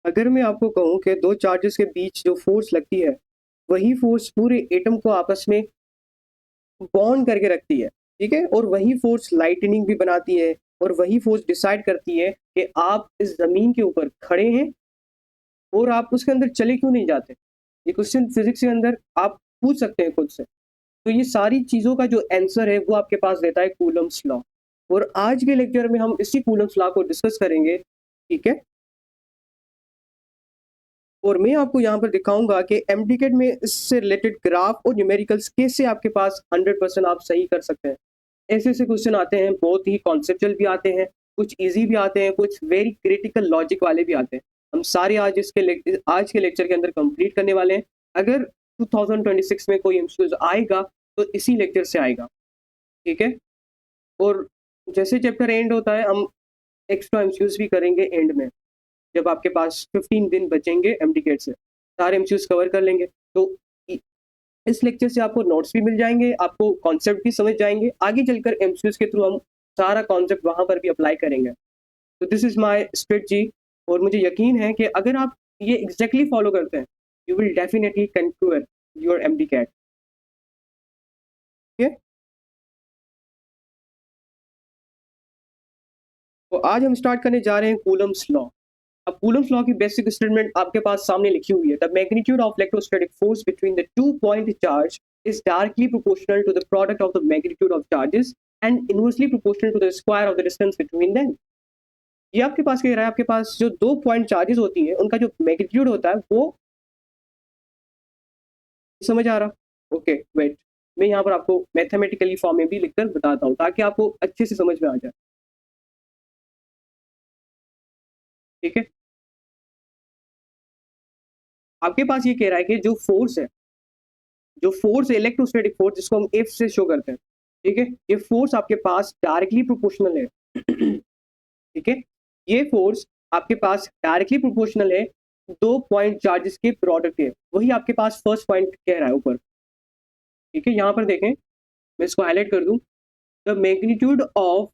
अगर मैं आपको कहूँ कि दो चार्जेस के बीच जो फोर्स लगती है, वही फोर्स पूरे एटम को आपस में बॉन्ड करके रखती है, ठीक है? और वही फोर्स लाइटनिंग भी बनाती है और वही फोर्स डिसाइड करती है कि आप इस ज़मीन के ऊपर खड़े हैं और आप उसके अंदर चले क्यों नहीं जाते? ये क्वेश्चन फिज़िक्स के अंदर आप पूछ सकते हैं खुद से। तो ये सारी चीज़ों का जो आंसर है वो आपके पास देता है कूलम्ब्स लॉ। और आज के लेक्चर में हम इसी कूलम्ब्स लॉ को डिस्कस करेंगे, ठीक है? और मैं आपको यहाँ पर दिखाऊँगा कि एमडीकेट में इससे रिलेटेड ग्राफ और न्यूमेरिकल्स कैसे आपके पास 100% आप सही कर सकते हैं। ऐसे-ऐसे क्वेश्चन आते हैं, बहुत ही कॉन्सेप्चुअल भी आते हैं, कुछ ईज़ी भी आते हैं, कुछ वेरी क्रिटिकल लॉजिक वाले भी आते हैं। हम सारे आज के लेक्चर के अंदर कंप्लीट करने वाले हैं। अगर 2026 में कोई एमसीक्यूज़ आएगा, तो इसी लेक्चर से आएगा, ठीक है? और जैसे चैप्टर एंड होता है, हम एक्स्ट्रा एमसीक्यूज़ भी करेंगे एंड में। जब आपके पास 15 दिन बचेंगे एमडीकेट से, सारे एमसीक्यूज़ कवर कर लेंगे। तो इ इस लेक्चर से आपको नोट्स भी मिल जाएँगे, आपको कॉन्सेप्ट भी समझ जाएँगे। आगे चलकर एमसीक्यूज़ के थ्रू हम सारा कॉन्सेप्ट वहाँ पर भी अप्लाई करेंगे। तो दिस इज़ माय स्ट्रेटजी और मुझे यकीन है कि अगर आप ये एग्ज़ैक्टली फॉलो करते हैं, you will definitely conquer your MDCAT. ठीक है? तो आज हम स्टार्ट करने जा रहे हैं कूलम्ब्स लॉ। अब कूलम्ब्स लॉ की बेसिक स्टेटमेंट आपके पास सामने लिखी हुई है। The magnitude of electrostatic force between the two point charge is directly proportional to the product of the magnitude of charges and inversely proportional to the square of the distance between them. ये आपके पास कह रहा है, आपके पास जो दो point charges होती हैं उनका जो मैग्नीट्यूड होता है वो समझ आ रहा? ओके, वेट, मैं यहाँ पर आपको मैथमेटिकली फॉर्म में भी लिखकर बताता हूँ ताकि आपको अच्छे से समझ में आ जाए। ठीक है? आपके पास ये कह रहा है कि जो फोर्स है इलेक्ट्रोस्टैटिक फोर्स जिसको हम एफ से शो करते हैं, ठीक है? ये फोर्स आपके पास डायरेक्टली प्रोपोर्शनल है। ठीक है? ये फोर्स आपके पास डायरेक्टली प्रोपोर्शनल है, दो पॉइंट चार्जेस के प्रोडक्ट है। वही आपके पास फर्स्ट पॉइंट कह रहा है ऊपर। ठीक है? यहाँ पर देखें, मैं इसको हाईलाइट कर दूं। The magnitude of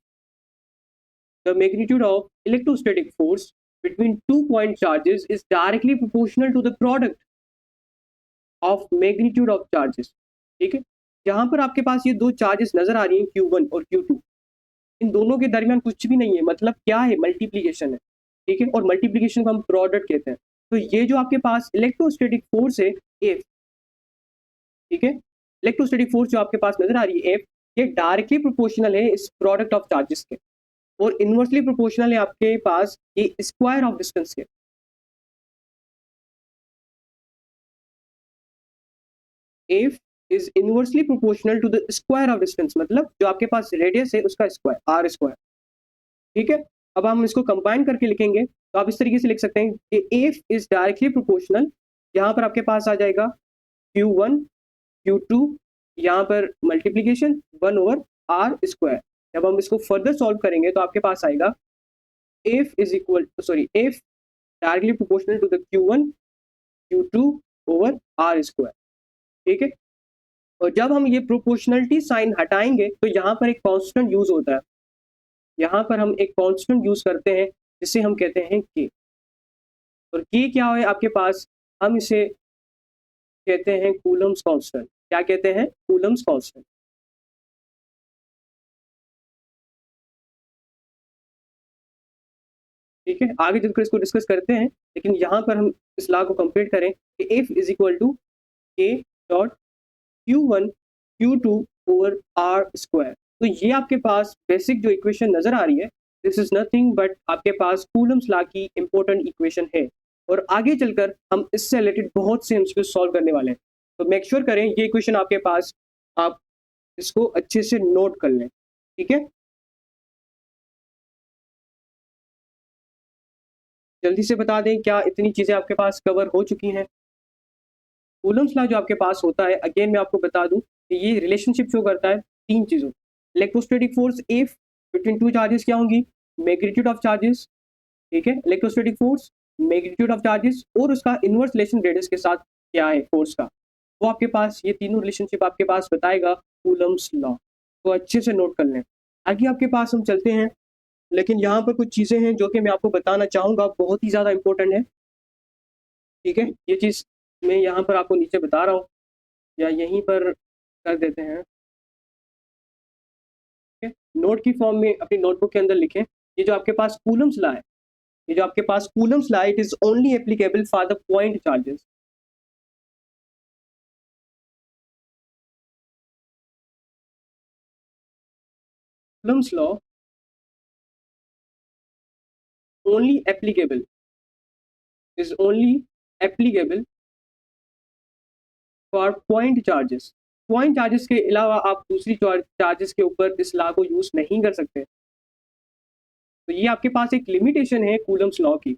the magnitude of electrostatic force between two point charges is directly proportional to the product of magnitude of charges. ठीक है? जहां पर आपके पास ये दो चार्जेस नजर आ रही हैं, Q1 और Q2, इन दोनों के दरमियान कुछ भी नहीं है, मतलब क्या है, मल्टीप्लीकेशन है। ठीक है? और मल्टीप्लीकेशन को हम प्रोडक्ट कहते हैं। तो ये जो आपके पास इलेक्ट्रोस्टैटिक फोर्स है एफ, ठीक है, इलेक्ट्रोस्टैटिक फोर्स जो आपके पास नजर आ रही है एफ, ये डायरेक्टली प्रोपोर्शनल है इस प्रोडक्ट ऑफ चार्जेस के और इनवर्सली प्रोपोर्शनल है आपके पास ये स्क्वायर ऑफ डिस्टेंस के। F is inversely proportional to the square of distance, मतलब जो आपके पास रेडियस है उसका स्क्वायर, आर स्क्वायर। ठीक है? अब हम इसको कंबाइन करके लिखेंगे तो आप इस तरीके से लिख सकते हैं कि एफ इज डायरेक्टली प्रोपोर्शनल, यहाँ पर आपके पास आ जाएगा Q1 Q2, यहाँ पर मल्टीप्लीकेशन 1 ओवर आर स्क्वायर। जब हम इसको फर्दर सॉल्व करेंगे तो आपके पास आएगा F directly proportional to the Q1 Q2 over R square. ठीक है? और जब हम ये प्रोपोर्शनलिटी साइन हटाएंगे तो यहाँ पर एक कांस्टेंट यूज होता है। यहाँ पर हम एक कांस्टेंट यूज करते हैं जिसे हम कहते हैं के। और के क्या है आपके पास, हम इसे कहते हैं कूलम्स कांस्टेंट। क्या कहते हैं? Coulomb's constant. ठीक है? आगे चलकर इसको डिस्कस करते हैं, लेकिन यहाँ पर हम इस लॉ को कंप्लीट करें कि F is equal to K dot Q1 Q2 over R square. तो ये आपके पास बेसिक जो इक्वेशन नजर आ रही है, दिस इज नथिंग बट आपके पास कूलम्स लॉ की इंपॉर्टेंट इक्वेशन है। और आगे चलकर हम इससे रिलेटेड बहुत से एमसीक्यू सॉल्व करने वाले हैं। तो मेक श्योर करें ये इक्वेशन आपके पास, आप इसको अच्छे से नोट कर लें। ठीक है? जल्दी से बता दें, क्या इतनी चीजें आपके पास कवर हो चुकी हैं? कूलम्स लॉ जो आपके पास होता है, अगेन मैं आपको बता दूं कि ये रिलेशनशिप शो करता है तीन चीजों, electrostatic force F between two charges क्या होंगी, मैग्नीट्यूड ऑफ चार्जेस, ठीक है, electrostatic force, magnitude of charges और उसका इनवर्स रिलेशन रेडियस के साथ क्या है फोर्स का, वो आपके पास ये तीनों रिलेशनशिप आपके पास बताएगा कूलम्स लॉ। तो अच्छे से नोट कर लें। आगे आपके पास हम चलते हैं, लेकिन यहाँ पर कुछ चीज़ें हैं जो कि मैं आपको बताना चाहूँगा, बहुत ही ज़्यादा इंपॉर्टेंट है। ठीक है, ये चीज़ मैं यहाँ पर आपको नीचे बता रहा हूँ, या यहीं पर कर देते हैं। ठीक है, नोट की फॉर्म में अपनी नोटबुक के अंदर लिखें, ये जो आपके पास कूलम्स लॉ है, ये जो आपके पास Coulomb's law, it is only applicable for the point charges. Coulomb's law only applicable is only applicable for point charges। Point charges के अलावा आप दूसरी चार्जेस के ऊपर इस लॉ को यूज नहीं कर सकते। तो ये आपके पास एक लिमिटेशन है कूलम्स लॉ की।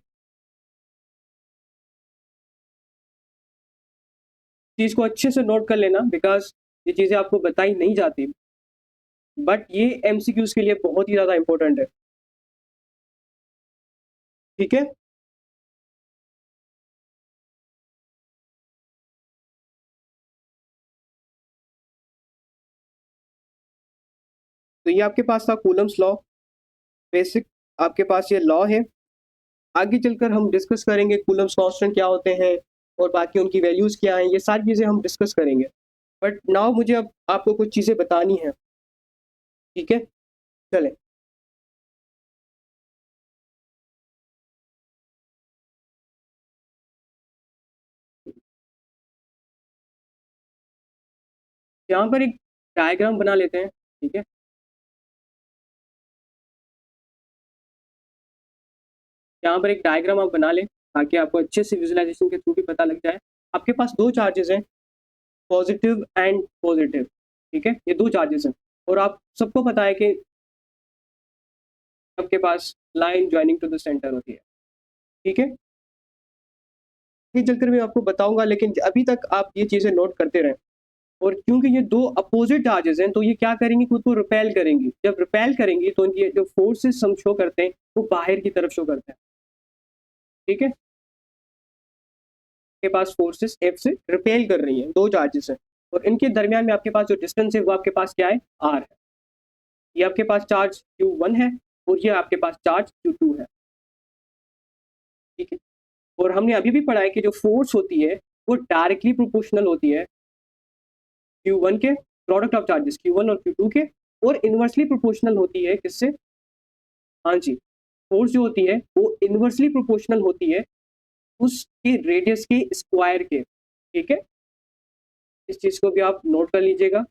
चीज को अच्छे से नोट कर लेना, बिकॉज ये चीजें आपको बताई नहीं जाती, बट ये एमसीक्यूज के लिए बहुत ही ज्यादा इंपॉर्टेंट है। ठीक है, तो ये आपके पास था कूलम्स लॉ, बेसिक आपके पास ये लॉ है। आगे चलकर हम डिस्कस करेंगे कूलम्स कांस्टेंट क्या होते हैं और बाकी उनकी वैल्यूज क्या हैं, ये सारी चीजें हम डिस्कस करेंगे। बट नाउ मुझे अब आपको कुछ चीजें बतानी है। ठीक है, चले। यहाँ पर एक डायग्राम बना लेते हैं। ठीक है, यहाँ पर एक डायग्राम आप बना लें ताकि आपको अच्छे से विजुअलाइजेशन के थ्रू भी पता लग जाए। आपके पास दो चार्जेस हैं, पॉजिटिव एंड पॉजिटिव। ठीक है, ये दो चार्जेस हैं और आप सबको पता है कि आपके पास line joining to the centre होती है। ठीक है, ये चलकर मैं आपको बताऊंगा, लेकिन अभी तक आप ये चीजें नोट करते रहें। और क्योंकि ये दो अपोजिट चार्जेस हैं, तो ये क्या करेंगी, खुद को रिपेल करेंगी। जब रिपेल करेंगी तो ये जो फोर्सेस हम शो करते हैं वो बाहर की तरफ शो करते हैं। ठीक है, के पास फोर्सेस एफ से रिपेल कर रही हैं, दो चार्जेस हैं, और इनके दरमियान में आपके पास जो डिस्टेंस है वो आपके पास क्या है, आर है। ये आपके पास चार्ज Q1 है और ये आपके पास चार्ज Q2 है। ठीक है, और हमने अभी भी पढ़ा है कि जो फोर्स होती है वो डायरेक्टली प्रोपोर्शनल होती है Q1 के, प्रोडक्ट ऑफ चार्जेस Q1 और Q2 के, और इनवर्सली प्रोपोर्शनल होती है किससे, हाँ जी, फोर्स जो होती है वो इनवर्सली प्रोपोर्शनल होती है उसके रेडियस के स्क्वायर के। ठीक है, इस चीज को भी आप नोट कर लीजिएगा।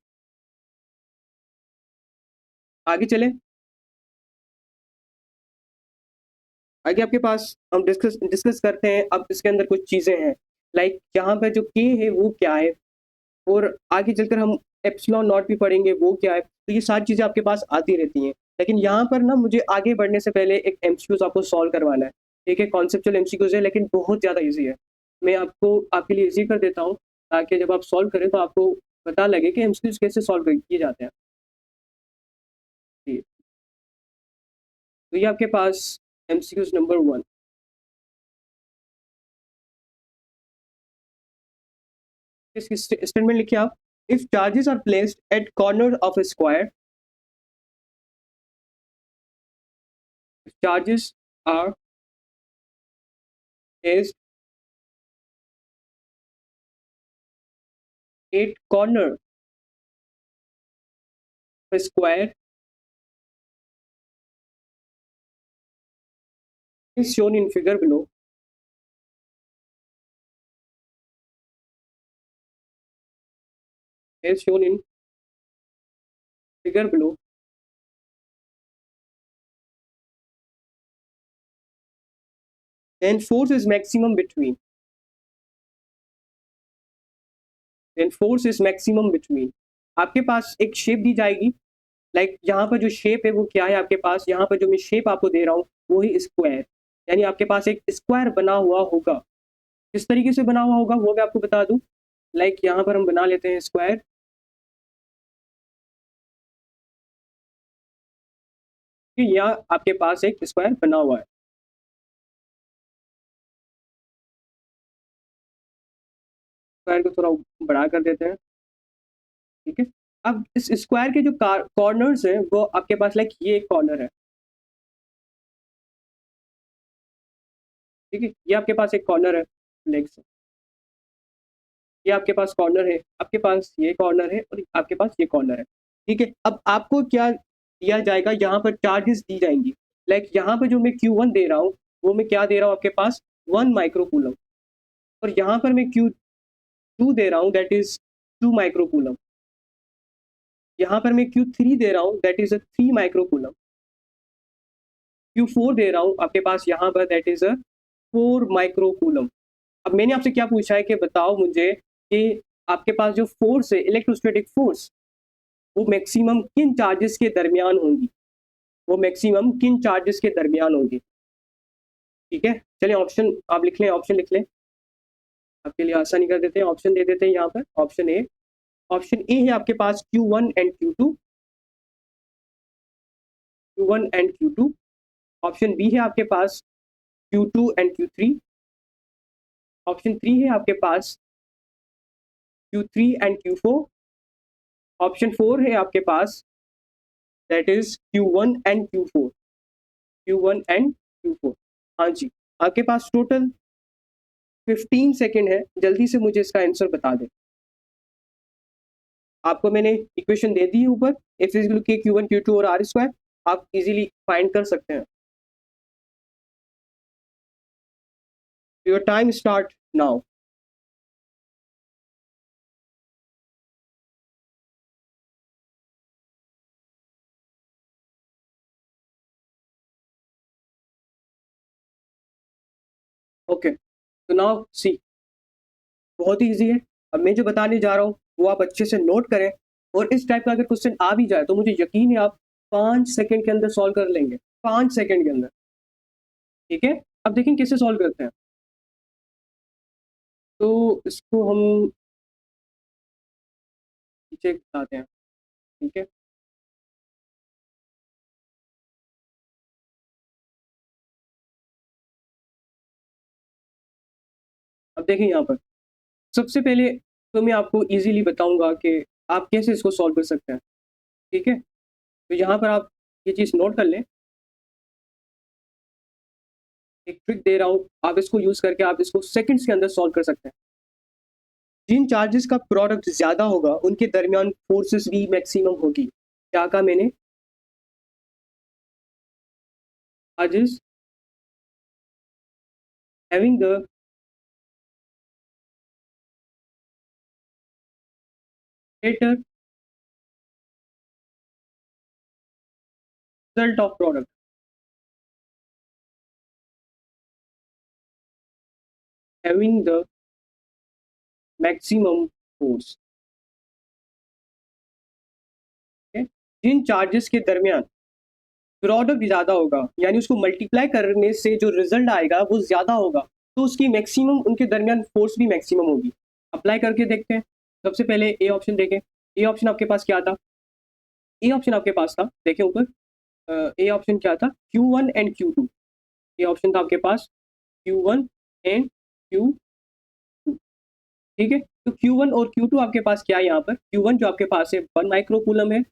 आगे चलें। आगे आपके पास हम डिस्कस डिस्कस करते हैं। अब इसके अंदर कुछ चीजें हैं, लाइक यहाँ पे जो के है वो क्या है, और आगे चलकर हम एप्सिलॉन नॉट भी पढ़ेंगे वो क्या है। तो ये सारी चीजें आपके पास आती रहती हैं, लेकिन यहाँ पर ना मुझे आगे बढ़ने से पहले एक एमसीक्यूज आपको सॉल्व करवाना है। ठीक है, कॉन्सेप्चुअल एमसीक्यूज है लेकिन बहुत ज्यादा ईजी है। मैं आपको आपके लिए ईजी कर देता हूँ ताकि जब आप सॉल्व करें तो आपको पता लगे कि एमसीक्यूज कैसे सॉल्व किए जाते हैं। जी, तो ये आपके पास एमसीक्यूज नंबर 1। इसकी स्टेटमेंट लिखिए आप। If charges are placed at corner of a square, charges are placed at corner of a square is shown in figure below. Is shown in figure below. Then force is maximum between. Then force is maximum between. आपके पास एक shape दी जाएगी, like यहाँ पर जो shape है वो क्या है आपके पास, यहाँ पर जो मैं शेप आपको दे रहा हूँ वो ही स्क्वायर, यानी आपके पास एक स्क्वायर बना हुआ होगा। किस तरीके से बना हुआ होगा वो मैं आपको बता दूं। लाइक यहाँ पर हम बना लेते हैं स्क्वायर। यहाँ आपके पास एक स्क्वायर बना हुआ है। स्क्वायर को थोड़ा बड़ा कर देते हैं। ठीक है, अब इस स्क्वायर के जो कॉर्नर्स हैं वो आपके पास, लाइक ये एक कॉर्नर है। ठीक है, ये आपके पास एक कॉर्नर है, लेग्स। ये आपके पास कॉर्नर है, आपके पास ये कॉर्नर है और आपके पास ये कॉर्नर है। ठीक है, अब आपको क्या दिया जाएगा, यहाँ पर चार्जेस दी जाएंगी। लाइक यहाँ पर जो मैं Q1 दे रहा हूँ वो मैं क्या दे रहा हूँ आपके पास 1 माइक्रोकूलम, और यहाँ पर मैं Q2 दे रहा हूँ दैट इज 2 माइक्रोकूलम, यहाँ पर मैं Q3 दे रहा हूँ that is a 3 microcoulomb, Q4 दे रहा हूँ आपके पास यहाँ पर दैट इज अ 4 माइक्रोकूलम। अब मैंने आपसे क्या पूछा है कि बताओ मुझे कि आपके पास जो फोर्स है, इलेक्ट्रोस्टैटिक फोर्स, वो मैक्सिमम किन चार्जेस के दरमियान होंगी, वो मैक्सिमम किन चार्जेस के दरमियान होंगी। ठीक है, चलिए ऑप्शन आप लिख लें, ऑप्शन लिख लें, आपके लिए आसानी कर देते हैं, ऑप्शन दे देते हैं यहाँ पर। ऑप्शन ए है आपके पास Q1 and Q2। Option B है आपके पास Q2 एंड Q3। ऑप्शन 3 है आपके पास Q3 एंड Q4। ऑप्शन 4 है आपके पास that is Q1 and Q4। हाँ जी, आपके पास टोटल 15 सेकेंड है, जल्दी से मुझे इसका आंसर बता दें। आपको मैंने इक्वेशन दे दी है ऊपर, F इज के Q1 Q2 और R², आप इजीली फाइंड कर सकते हैं। Your time start now. Okay, तो नाउ सी, बहुत ही ईजी है। अब मैं जो बताने जा रहा हूँ वो आप अच्छे से नोट करें, और इस टाइप का अगर क्वेश्चन आ भी जाए तो मुझे यकीन है आप 5 सेकंड के अंदर सॉल्व कर लेंगे, 5 सेकंड के अंदर। ठीक है, अब देखें कैसे सॉल्व करते हैं। तो इसको हम पीछे बताते हैं। ठीक है, अब देखें यहाँ पर सबसे पहले तो मैं आपको इजीली बताऊंगा कि आप कैसे इसको सॉल्व कर सकते हैं। ठीक है, तो यहाँ पर आप ये चीज़ नोट कर लें, एक ट्रिक दे रहा हूँ, आप इसको यूज़ करके आप इसको सेकंड्स के अंदर सॉल्व कर सकते हैं। जिन चार्जेस का प्रोडक्ट ज़्यादा होगा उनके दरमियान फोर्सेस भी मैक्सिमम होगी। क्या कहा मैंने, charges having the greater result of product, having the maximum force। जिन चार्जेस के दरमियान प्रोडक्ट ज़्यादा होगा, यानी उसको मल्टीप्लाई करने से जो रिजल्ट आएगा वो ज़्यादा होगा, तो उसकी मैक्सिमम, उनके दरमियान फोर्स भी मैक्सिमम होगी। अप्लाई करके देखते हैं। सबसे पहले ए ऑप्शन देखें, ए ऑप्शन आपके पास क्या था, ए ऑप्शन आपके पास था, देखें ऊपर, ए ऑप्शन क्या था, Q1 एंड Q2। ये ऑप्शन था आपके पास Q1 एंड Q2। ठीक है, तो Q1 और Q2 आपके पास क्या है, यहाँ पर Q1 जो आपके पास है 1 माइक्रोकूलम है,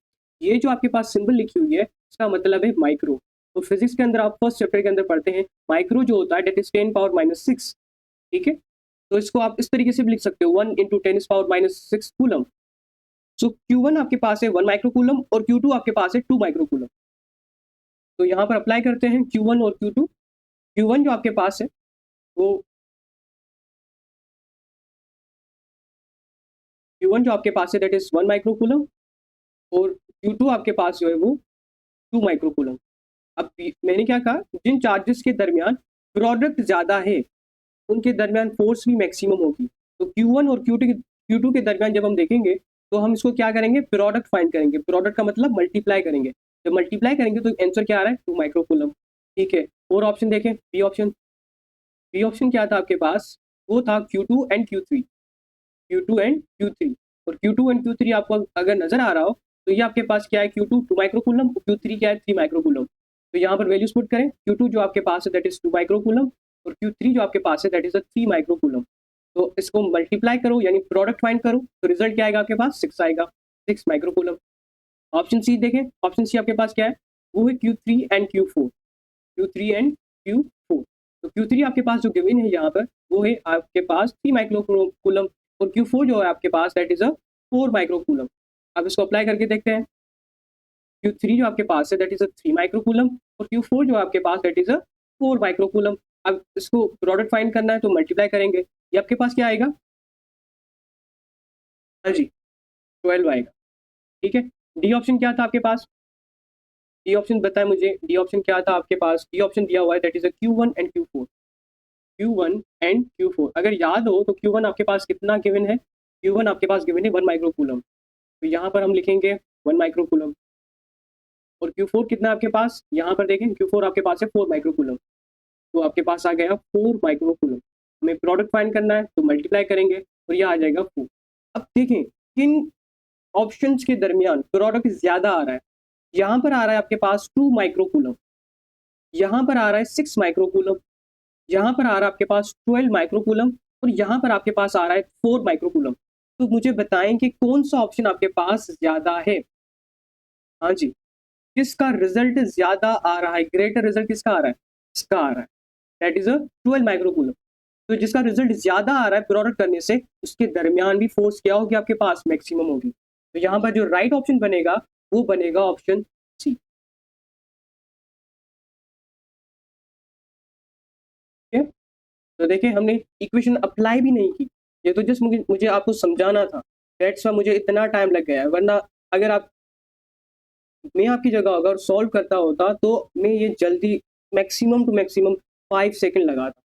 ये जो आपके पास सिंबल लिखी हुई है इसका मतलब है माइक्रो। तो फिजिक्स के अंदर आप फर्स्ट चैप्टर के अंदर पढ़ते हैं माइक्रो जो होता है डेट इज 10⁻⁻6। ठीक है, तो इसको आप इस तरीके से भी लिख सकते हो 1 × 10⁻⁻6 कूलम। सो Q1 आपके पास है 1 माइक्रोकूलम और Q2 आपके पास है 2 माइक्रोकूलम। तो यहाँ पर अप्लाई करते हैं Q1 और Q2। Q1 जो आपके पास है वो Q1 जो आपके पास है दैट इज 1 माइक्रोकूलम, और Q2 आपके पास जो है वो 2 माइक्रोकूलम। अब मैंने क्या कहा, जिन चार्जेस के दरमियान प्रोडक्ट ज़्यादा है उनके दरमियान फोर्स भी मैक्सिमम होगी। तो Q1 और Q2 के दरमियान जब हम देखेंगे तो हम इसको क्या करेंगे, प्रोडक्ट फाइंड करेंगे। प्रोडक्ट का मतलब मल्टीप्लाई करेंगे, जब मल्टीप्लाई करेंगे तो आंसर क्या आ रहा है, 2 माइक्रोकूलम। ठीक है, और ऑप्शन देखें, बी ऑप्शन क्या था आपके पास, वो था Q2 एंड Q3। और Q2 एंड Q3 आपको अगर नजर आ रहा हो तो ये आपके पास क्या है, Q2 2 माइक्रोकूलम, Q3 क्या है 3 माइक्रोकूलम। तो यहाँ पर वैल्यूज पुट करें, Q2 जो आपके पास है दैट इज 2 माइक्रोकूलम, और Q3 जो आपके पास है दैट इज 3 माइक्रोकूलम। तो इसको मल्टीप्लाई करो यानी प्रोडक्ट फाइंड करो, तो रिजल्ट क्या आएगा आपके पास, 6 आएगा, 6 माइक्रोकूलम। ऑप्शन सी देखें, ऑप्शन सी आपके पास क्या है, वो है Q3 एंड Q4। तो Q3 आपके पास जो गिवन है यहाँ पर वो है आपके पास 3 माइक्रोकूलम और Q4 जो है आपके पास दैट इज़ अ 4 माइक्रोकूलम। अब इसको अप्लाई करके देखते हैं। Q3 जो आपके पास है दैट इज़ अ 3 माइक्रोकूलम और Q4 जो आपके पास दैट इज़ अ 4 माइक्रोकूलम। अब इसको प्रोडक्ट फाइंड करना है तो मल्टीप्लाई करेंगे। ये आपके पास क्या आएगा? हाँ जी, 12 आएगा। ठीक है। डी ऑप्शन क्या था आपके पास? डी ऑप्शन बताएं मुझे, डी ऑप्शन क्या था आपके पास? डी ऑप्शन दिया हुआ है that is a Q1 and Q4। Q1 and Q4 अगर याद हो तो Q1 आपके पास कितना गिवन है? Q1 आपके पास गिवन है 1 माइक्रोकूलम। तो यहाँ पर हम लिखेंगे 1 माइक्रोकूलम और Q4 कितना है आपके पास? यहाँ पर देखें Q4 आपके पास है 4 माइक्रोकूलम। तो आपके पास आ गया 4 माइक्रोकूलम। हमें प्रोडक्ट फाइंड करना है तो मल्टीप्लाई करेंगे और ये आ जाएगा 4। अब देखें किन ऑप्शंस के दरमियान प्रोडक्ट ज़्यादा आ रहा है। यहाँ पर आ रहा है आपके पास 2 माइक्रोकूलम, यहाँ पर आ रहा है 6 माइक्रोकूलम, यहाँ पर आ रहा है आपके पास 12 माइक्रोकूलम और यहाँ पर आपके पास आ रहा है 4 माइक्रोकूलम। तो मुझे बताएं कि कौन सा ऑप्शन आपके पास ज़्यादा है? हाँ जी, किसका रिजल्ट ज़्यादा आ रहा है? ग्रेटर रिजल्ट किसका आ रहा है? इसका आ रहा है, दैट इज़ अ 12 माइक्रोकूलम। तो जिसका रिजल्ट ज़्यादा आ रहा है प्रोडक्ट करने से, उसके दरमियान भी फोर्स क्या होगी आपके पास? मैक्सिमम होगी। तो यहाँ पर जो राइट ऑप्शन बनेगा, वो बनेगा ऑप्शन सी। ठीक है? तो देखिए हमने इक्वेशन अप्लाई भी नहीं की। ये तो जस्ट मुझे मुझे आपको समझाना था। दैट्स व्हाई मुझे इतना टाइम लग गया है। वरना अगर आप मैं आपकी जगह अगर सॉल्व करता होता तो मैं ये जल्दी मैक्सिमम टू मैक्सिमम 5 सेकंड लगाता।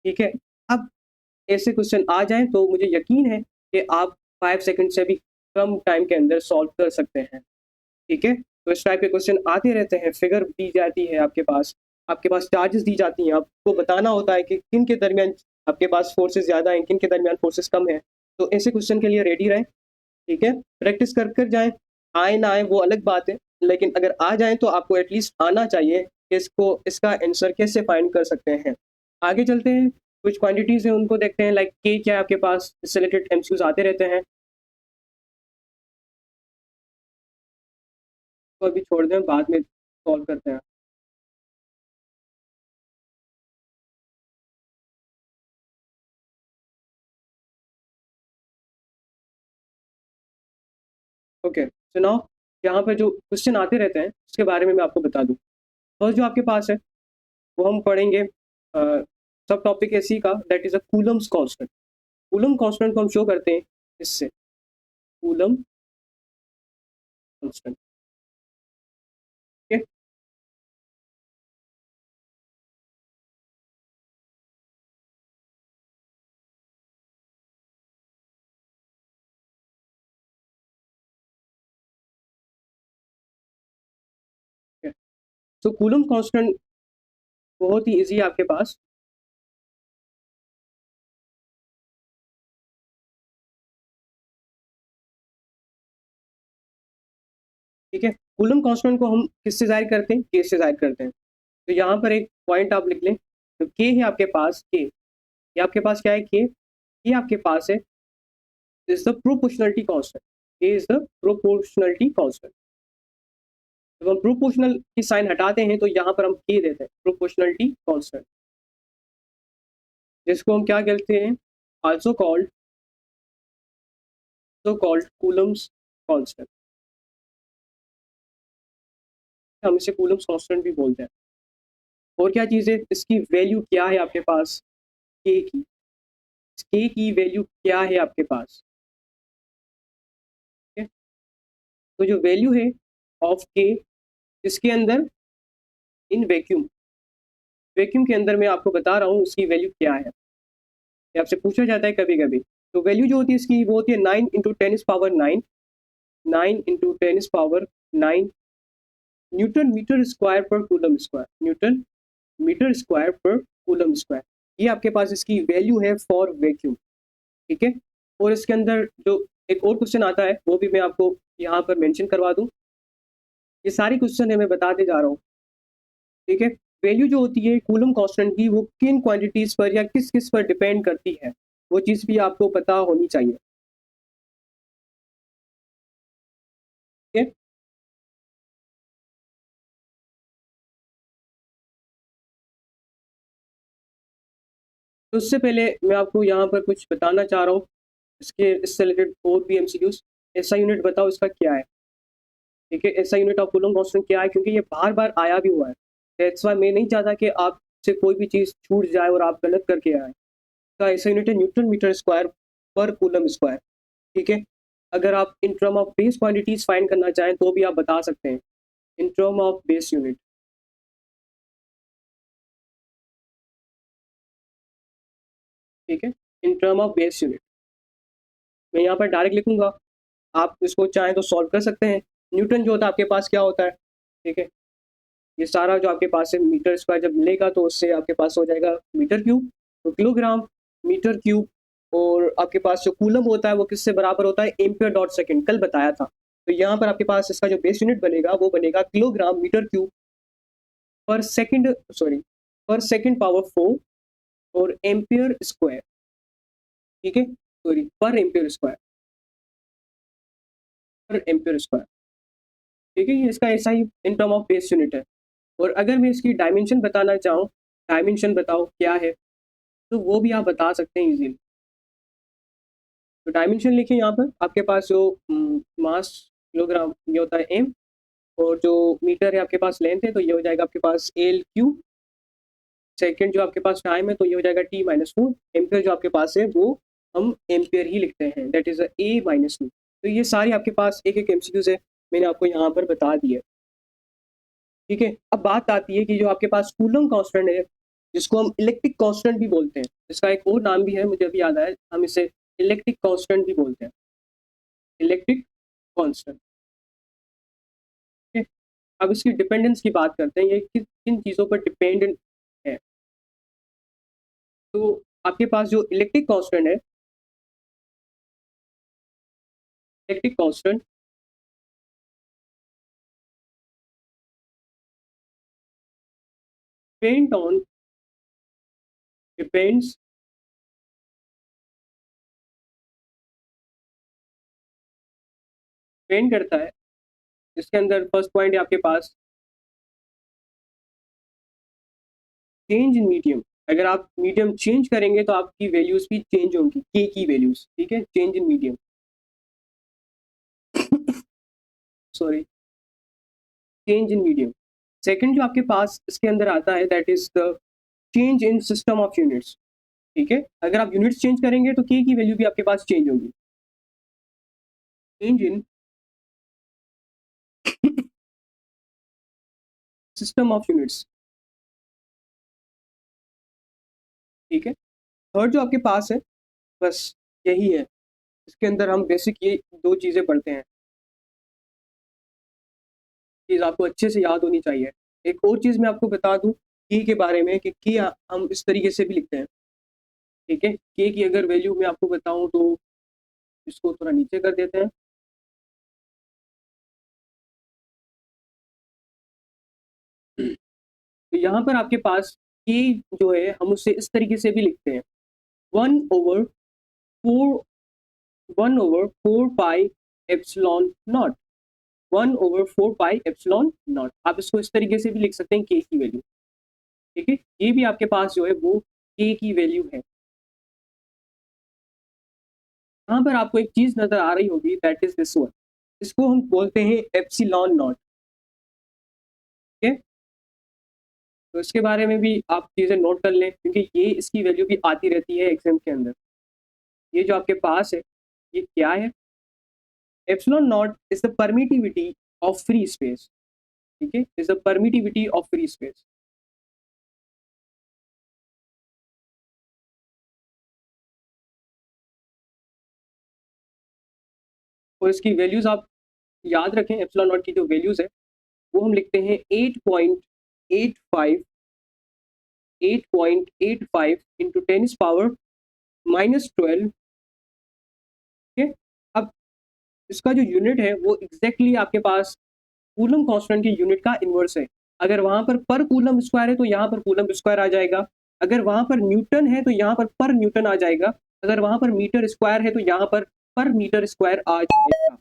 ठीक है? अब ऐसे क्वेश्चन आ जाएँ तो मुझे यकीन है कि आप 5 सेकंड से भी कम टाइम के अंदर सॉल्व कर सकते हैं। ठीक है? तो इस टाइप के क्वेश्चन आते रहते हैं, फिगर दी जाती है आपके पास चार्जेस दी जाती हैं, आपको बताना होता है कि किन के दरमियान आपके पास फोर्सेस ज़्यादा हैं, किन के दरमियान फोर्सेस कम हैं। तो ऐसे क्वेश्चन के लिए रेडी रहें, ठीक है? प्रैक्टिस कर जाएँ, आए ना आए वो अलग बात है, लेकिन अगर आ जाएँ तो आपको एटलीस्ट आना चाहिए कि इसका आंसर कैसे फाइंड कर सकते हैं। आगे चलते हैं, कुछ क्वांटिटीज़ हैं उनको देखते हैं लाइक के क्या है आपके पास, इससे रिलेटेड एमसीक्यूज़ आते रहते हैं, तो अभी छोड़ दें बाद में सॉल्व करते हैं। ओके, सो नाउ यहाँ पे जो क्वेश्चन आते रहते हैं उसके बारे में मैं आपको बता दूँ। फर्स्ट जो आपके पास है वो हम पढ़ेंगे सब टॉपिक है सी का that is a Coulomb's constant. Coulomb constant को हम शो करते हैं इससे, कूलम कांस्टेंट। ठीक है? सो कूलम कांस्टेंट बहुत ही ईज़ी है आपके पास। ठीक है? कूलम कांस्टेंट को हम किससे ज़ाहिर करते हैं? के से ज़ाहिर करते हैं। तो यहाँ पर एक पॉइंट आप लिख लें, तो के है आपके पास के, ये आपके पास क्या है के? ये आपके पास है इज़ द प्रोपोर्शनैलिटी कांस्टेंट, के इज़ द प्रोपोर्शनैलिटी कांस्टेंट। जब हम प्रोपोर्शनल की साइन हटाते हैं तो यहाँ पर हम के देते हैं, प्रोपोर्शनैलिटी कांस्टेंट, जिसको हम क्या कहते हैं? Also called Coulomb's constant. हम इसे कूलम्स कांस्टेंट भी बोलते हैं। और क्या चीज़ है? इसकी वैल्यू क्या है आपके पास? के की। के की वैल्यू क्या है आपके पास? ठीक है? तो जो वैल्यू है ऑफ के इसके अंदर इन वैक्यूम, वैक्यूम के अंदर मैं आपको बता रहा हूँ उसकी वैल्यू क्या है। ये आपसे पूछा जाता है कभी-कभी। तो वैल्यू जो होती है इसकी वो होती है 9 × 10⁻⁹ 9 × 10⁻⁹ newton metre square per coulomb square, newton metre square per coulomb square. ये आपके पास इसकी वैल्यू है फॉर वैक्यूम। ठीक है? और इसके अंदर जो एक और क्वेश्चन आता है वो भी मैं आपको यहाँ पर मेंशन करवा दूँ। ये सारी क्वेश्चन है मैं बताते जा रहा हूँ। ठीक है? वैल्यू जो होती है कूलम कांस्टेंट की वो किन क्वांटिटीज़ पर या किस-किस पर डिपेंड करती है, वो चीज़ भी आपको पता होनी चाहिए। ठीक है? तो उससे पहले मैं आपको यहाँ पर कुछ बताना चाह रहा हूँ, इससे रिलेटेड और भी एमसीक्यूज। ऐसा यूनिट बताओ इसका क्या है, ठीक है। ऐसा यूनिट ऑफ कूलम्ब कांस्टेंट क्या है, क्योंकि ये बार बार आया भी हुआ है। दैट्स व्हाई मैं नहीं चाहता कि आपसे कोई भी चीज़ छूट जाए और आप गलत करके आए। का ऐसा यूनिट है न्यूटन मीटर स्क्वायर पर कूलम्ब स्क्वायर, ठीक है। अगर आप इन term of base quantities find करना चाहें तो भी आप बता सकते हैं इन टर्म ऑफ बेस यूनिट, ठीक है। इन टर्म ऑफ बेस यूनिट मैं यहाँ पर डायरेक्ट लिखूंगा, आप इसको चाहें तो सॉल्व कर सकते हैं। न्यूटन जो होता है आपके पास क्या होता है, ठीक है। ये सारा जो आपके पास है मीटर स्क्वायर जब मिलेगा तो उससे आपके पास हो जाएगा मीटर क्यूब, तो किलोग्राम मीटर क्यूब। और आपके पास जो कूलम होता है वो किससे बराबर होता है, एम्पियर डॉट सेकंड, कल बताया था। तो यहाँ पर आपके पास इसका जो बेस यूनिट बनेगा वो बनेगा kilogram metre cube per second, sorry, per second power 4 और एम्पियर स्क्वायर, ठीक है। Sorry, per ampere square, per ampere square, ठीक है। ये इसका ऐसा ही in term of base unit है। और अगर मैं इसकी डायमेंशन बताना चाहूँ, डायमेंशन बताओ क्या है, तो वो भी आप बता सकते हैं इजीली। तो डायमेंशन लिखिए यहाँ पर, आपके पास जो मास किलोग्राम ये होता है एम, और जो मीटर है आपके पास लेंथ है तो ये हो जाएगा आपके पास एल क्यू। सेकंड जो आपके पास टाइम है तो ये हो जाएगा टी माइनस 4। एम्पियर जो आपके पास है वो हम एम्पियर ही लिखते हैं, दैट इज ए माइनस 2। तो ये सारी आपके पास एक एक एमसीक्यूज है, मैंने आपको यहाँ पर बता दिया, ठीक है। अब बात आती है कि जो आपके पास कूलम कांस्टेंट है, जिसको हम इलेक्ट्रिक कांस्टेंट भी बोलते हैं, इसका एक और नाम भी है मुझे अभी याद आया, हम इसे इलेक्ट्रिक कांस्टेंट भी बोलते हैं, इलेक्ट्रिक कांस्टेंट, ठीक है। अब इसकी डिपेंडेंस की बात करते हैं, ये किन चीज़ों पर डिपेंडेंट है। तो आपके पास जो इलेक्ट्रिक कांस्टेंट है, electric constant depend on, depends depend करता है। इसके अंदर फर्स्ट पॉइंट है आपके पास चेंज इन मीडियम। अगर आप मीडियम चेंज करेंगे तो आपकी वैल्यूज भी चेंज होंगी, के की वैल्यूज, ठीक है। Change in medium, sorry, change in medium. Second जो आपके पास इसके अंदर आता है that is the change in system of units, ठीक है। अगर आप यूनिट्स चेंज करेंगे तो के की वैल्यू भी आपके पास चेंज होगी, change in system of units, ठीक है। थर्ड जो आपके पास है, बस यही है। इसके अंदर हम बेसिक ये दो चीज़ें पढ़ते हैं, चीज़ आपको अच्छे से याद होनी चाहिए। एक और चीज़ मैं आपको बता दूं की के बारे में कि की हम इस तरीके से भी लिखते हैं, ठीक है। के की अगर वैल्यू मैं आपको बताऊं तो इसको थोड़ा नीचे कर देते हैं। तो यहाँ पर आपके पास के जो है हम उससे इस तरीके से भी लिखते हैं, 1/4, 1/4 pi epsilon not, 1/4 pi epsilon not. आप इसको इस तरीके से भी लिख सकते हैं के की वैल्यू, ठीक है। ये भी आपके पास जो है वो के की वैल्यू है। यहाँ पर आपको एक चीज नजर आ रही होगी दैट इज दिस वन, इसको हम बोलते हैं एप्सिलॉन नॉट, ठीक है। तो इसके बारे में भी आप चीजें नोट कर लें, क्योंकि ये इसकी वैल्यू भी आती रहती है एग्जाम के अंदर। ये जो आपके पास है ये क्या है, epsilon not is the permittivity of free space, ठीक है, is the permittivity of free space. और इसकी वैल्यूज आप याद रखें, एप्सिलॉन नॉट की जो वैल्यूज है वो हम लिखते हैं 8.85, 8.85 इंटू 10⁻⁻12, ठीक है। अब इसका जो यूनिट है वो एग्जैक्टली आपके पास कूलम कांस्टेंट के यूनिट का इन्वर्स है। अगर वहां पर कूलम स्क्वायर है तो यहाँ पर कूलम स्क्वायर आ जाएगा, अगर वहां पर न्यूटन है तो यहाँ पर न्यूटन आ जाएगा, अगर वहां पर मीटर स्क्वायर है तो यहाँ पर मीटर स्क्वायर आ जाएगा।